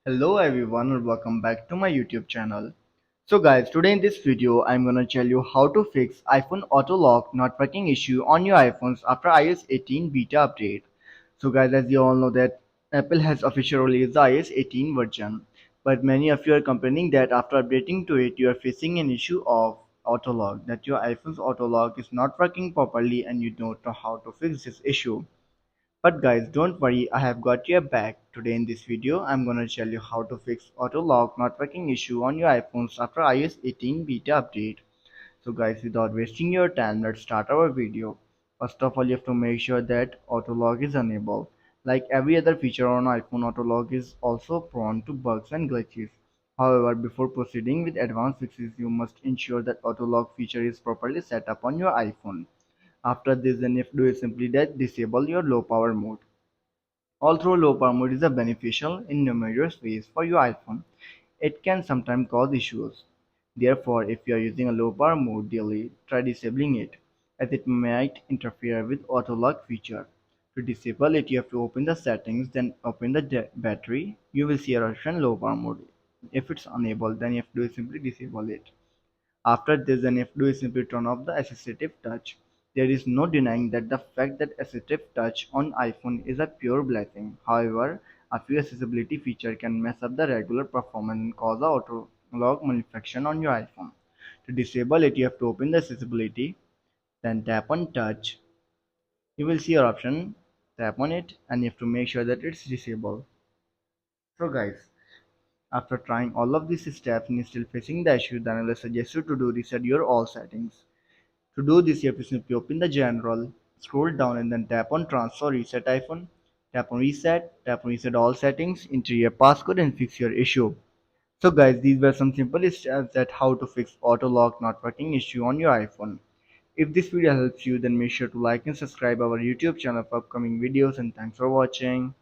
Hello everyone and welcome back to my YouTube channel. So guys, today in this video I'm gonna tell you how to fix iPhone auto lock not working issue on your iPhones after iOS 18 beta update. So guys, as you all know that Apple has officially released the iOS 18 version, but many of you are complaining that after updating to it you are facing an issue of auto lock, that your iPhone's auto lock is not working properly and you don't know how to fix this issue. But guys, don't worry, I have got your back. Today in this video, I'm gonna tell you how to fix auto lock not working issue on your iPhones after iOS 18 beta update. So guys, without wasting your time, let's start our video. First of all, you have to make sure that auto lock is enabled. Like every other feature on iPhone, auto lock is also prone to bugs and glitches. However, before proceeding with advanced fixes, you must ensure that auto lock feature is properly set up on your iPhone. After this, then you have to do is simply that disable your low power mode. Although low power mode is a beneficial in numerous ways for your iPhone, it can sometimes cause issues. Therefore, if you are using a low power mode daily, try disabling it, as it might interfere with auto lock feature. To disable it, you have to open the settings, then open the battery. You will see a option low power mode. If it's enabled, then you have to do is simply disable it. After this, an F2 is simply turn off the assistive touch. There is no denying that the fact that assistive touch on iPhone is a pure blessing. However, a few accessibility feature can mess up the regular performance and cause a auto log malfunction on your iPhone. To disable it, you have to open the accessibility, then tap on touch. You will see your option, tap on it, and you have to make sure that it's disabled. So guys, after trying all of these steps and still facing the issue, then I will suggest you to do reset your all settings. To do this, you have to simply open the general, scroll down and then tap on transfer reset iPhone, tap on reset all settings, enter your passcode and fix your issue. So guys, these were some simple steps that how to fix auto lock not working issue on your iPhone. If this video helps you, then make sure to like and subscribe our YouTube channel for upcoming videos, and thanks for watching.